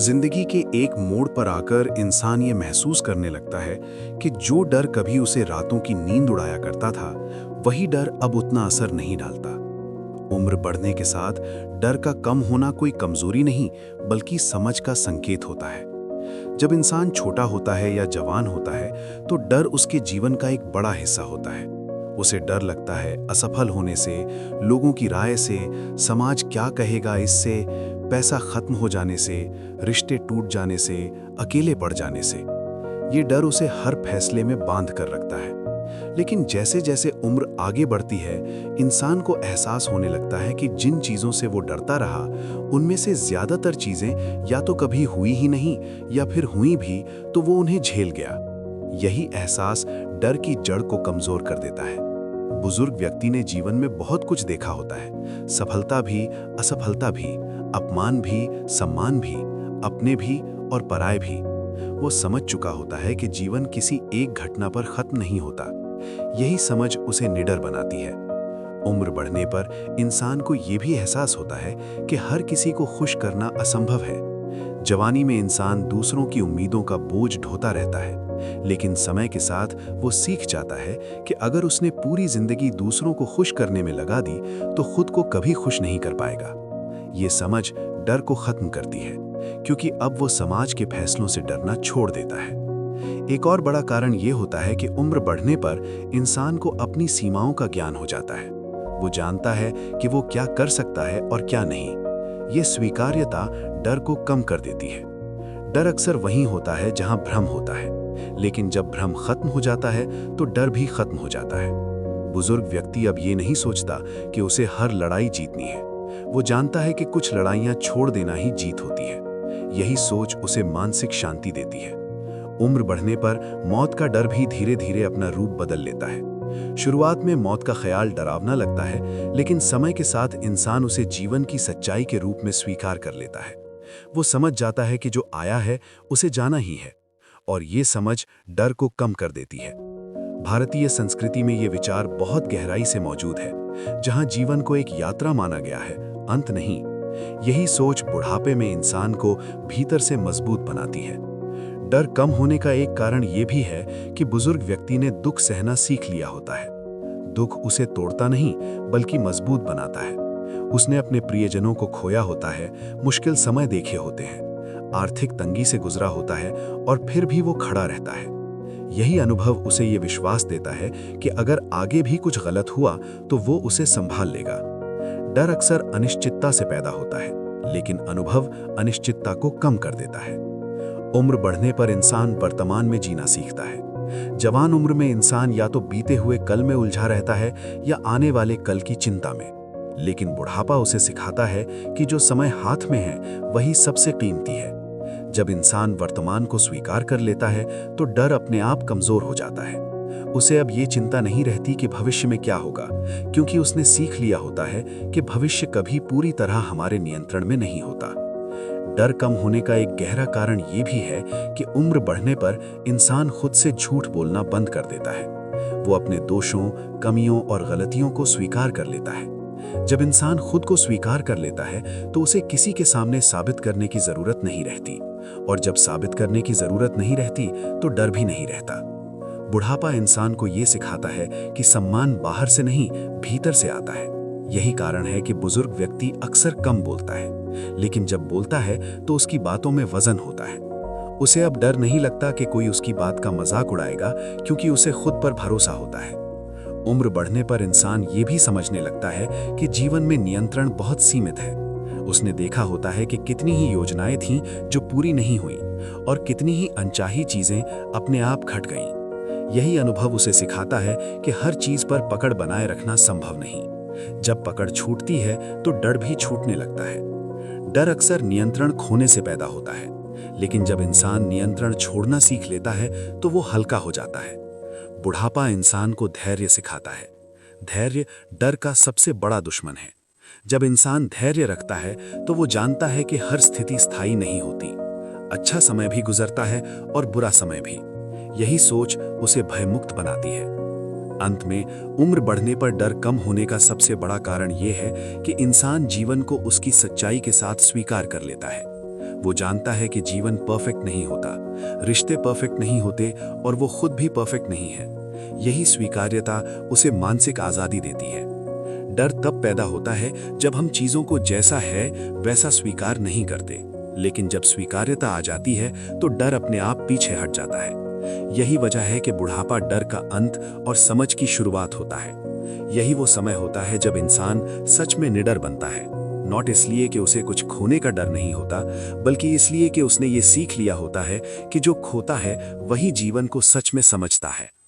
जिंदगी के एक मोड़ पर आकर इंसान ये महसूस करने लगता है कि जो डर कभी उसे रातों की नींद उड़ाया करता था, वही डर अब उतना असर नहीं डालता। उम्र बढ़ने के साथ डर का कम होना कोई कमजोरी नहीं, बल्कि समझ का संकेत होता है। जब इंसान छोटा होता है या जवान होता है, तो डर उसके जीवन का एक बड़ा हिस्सा होता है। उसे डर लगता है असफल होने से, लोगों की राय से, समाज क्या कहेगा इससे, पैसा खत्म हो जाने से, रिश्ते टूट जाने से, अकेले पड़ जाने से। ये डर उसे हर फैसले में बांध कर रखता है। लेकिन जैसे जैसे उम्र आगे बढ़ती है, इंसान को एहसास होने लगता है कि जिन चीज़ों से वो डरता रहा, उनमें से ज़्यादातर चीज़ें या तो कभी हुई ही नहीं, या फिर हुई भी तो वो उन्हें झेल गया। यही एहसास डर की जड़ को कमज़ोर कर देता है। बुजुर्ग व्यक्ति ने जीवन में बहुत कुछ देखा होता है, सफलता भी, असफलता भी, अपमान भी, सम्मान भी, अपने भी और पराये भी। वो समझ चुका होता है कि जीवन किसी एक घटना पर खत्म नहीं होता। यही समझ उसे निडर बनाती है। उम्र बढ़ने पर इंसान को ये भी एहसास होता है कि हर किसी को खुश करना असंभव है। जवानी में इंसान दूसरों की उम्मीदों का बोझ ढोता रहता है, लेकिन समय के साथ वो सीख जाता है कि अगर उसने पूरी जिंदगी दूसरों को खुश करने में लगा दी, तो खुद को कभी खुश नहीं कर पाएगा। ये समझ डर को खत्म करती है, क्योंकि अब वो समाज के फैसलों से डरना छोड़ देता है। एक और बड़ा कारण ये होता है कि उम्र बढ़ने पर इंसान को अपनी सीमाओं का ज्ञान हो जाता है। वो जानता है कि वो क्या कर सकता है और क्या नहीं। ये स्वीकार्यता डर को कम कर देती है। डर अक्सर वहीं होता है जहां भ्रम होता है, लेकिन जब भ्रम खत्म हो जाता है तो डर भी खत्म हो जाता है। बुजुर्ग व्यक्ति अब ये नहीं सोचता कि उसे हर लड़ाई जीतनी है। वो जानता है कि कुछ लड़ाइयां छोड़ देना ही जीत होती है। यही सोच उसे मानसिक शांति देती है। उम्र बढ़ने पर मौत का डर भी धीरे धीरे अपना रूप बदल लेता है। शुरुआत में मौत का ख्याल डरावना लगता है, लेकिन समय के साथ इंसान उसे जीवन की सच्चाई के रूप में स्वीकार कर लेता है। वो समझ जाता है कि जो आया है उसे जाना ही है, और ये समझ डर को कम कर देती है। भारतीय संस्कृति में ये विचार बहुत गहराई से मौजूद है, जहां जीवन को एक यात्रा माना गया है, अंत नहीं। यही सोच बुढ़ापे में इंसान को भीतर से मजबूत बनाती है। डर कम होने का एक कारण ये भी है कि बुजुर्ग व्यक्ति ने दुख सहना सीख लिया होता है। दुख उसे तोड़ता नहीं, बल्कि मजबूत बनाता है। उसने अपने प्रियजनों को खोया होता है, मुश्किल समय देखे होते हैं, आर्थिक तंगी से गुजरा होता है, और फिर भी वो खड़ा रहता है। यही अनुभव उसे ये विश्वास देता है कि अगर आगे भी कुछ गलत हुआ तो वो उसे संभाल लेगा। डर अक्सर अनिश्चितता से पैदा होता है, लेकिन अनुभव अनिश्चितता को कम कर देता है। उम्र बढ़ने पर इंसान वर्तमान में जीना सीखता है। जवान उम्र में इंसान या तो बीते हुए कल में उलझा रहता है या आने वाले कल की चिंता में, लेकिन बुढ़ापा उसे सिखाता है कि जो समय हाथ में है वही सबसे कीमती है। जब इंसान वर्तमान को स्वीकार कर लेता है तो डर अपने आप कमजोर हो जाता है। उसे अब ये चिंता नहीं रहती कि भविष्य में क्या होगा, क्योंकि उसने सीख लिया होता है कि भविष्य कभी पूरी तरह हमारे नियंत्रण में नहीं होता। डर कम होने का एक गहरा कारण ये भी है कि उम्र बढ़ने पर इंसान खुद से झूठ बोलना बंद कर देता है। वो अपने दोषों, कमियों और गलतियों को स्वीकार कर लेता है। जब इंसान खुद को स्वीकार कर लेता है तो उसे किसी के सामने साबित करने की जरूरत नहीं रहती, और जब साबित करने की जरूरत नहीं रहती तो डर भी नहीं रहता। बुढ़ापा इंसान को ये सिखाता है कि सम्मान बाहर से नहीं, भीतर से आता है। यही कारण है कि बुजुर्ग व्यक्ति अक्सर कम बोलता है, लेकिन जब बोलता है तो उसकी बातों में वजन होता है। उसे अब डर नहीं लगता कि कोई उसकी बात का मजाक उड़ाएगा, क्योंकि उसे खुद पर भरोसा होता है। उम्र बढ़ने पर इंसान ये भी समझने लगता है कि जीवन में नियंत्रण बहुत सीमित है। उसने देखा होता है कि कितनी ही योजनाएं थीं जो पूरी नहीं हुई, और कितनी ही अनचाही चीजें अपने आप घट गईं। यही अनुभव उसे सिखाता है कि हर चीज पर पकड़ बनाए रखना संभव नहीं। जब पकड़ छूटती है तो डर भी छूटने लगता है। डर अक्सर नियंत्रण खोने से पैदा होता है, लेकिन जब इंसान नियंत्रण छोड़ना सीख लेता है तो वो हल्का हो जाता है। बुढ़ापा इंसान को धैर्य सिखाता है। धैर्य डर का सबसे बड़ा दुश्मन है। जब इंसान धैर्य रखता है तो वो जानता है कि हर स्थिति स्थायी नहीं होती। अच्छा समय भी गुजरता है और बुरा समय भी। यही सोच उसे भयमुक्त बनाती है। अंत में उम्र बढ़ने पर डर कम होने का सबसे बड़ा कारण यह है कि इंसान जीवन को उसकी सच्चाई के साथ स्वीकार कर लेता है। वो जानता है कि जीवन परफेक्ट नहीं होता, रिश्ते परफेक्ट नहीं होते और वो खुद भी परफेक्ट नहीं है। यही स्वीकार्यता उसे मानसिक आज़ादी देती है। डर तब पैदा होता है जब हम चीज़ों को जैसा है वैसा स्वीकार नहीं करते, लेकिन जब स्वीकार्यता आ जाती है तो डर अपने आप पीछे हट जाता है। यही वजह है कि बुढ़ापा डर का अंत और समझ की शुरुआत होता है। यही वो समय होता है जब इंसान सच में निडर बनता है, नॉट इसलिए कि उसे कुछ खोने का डर नहीं होता, बल्कि इसलिए कि उसने ये सीख लिया होता है कि जो खोता है वही जीवन को सच में समझता है।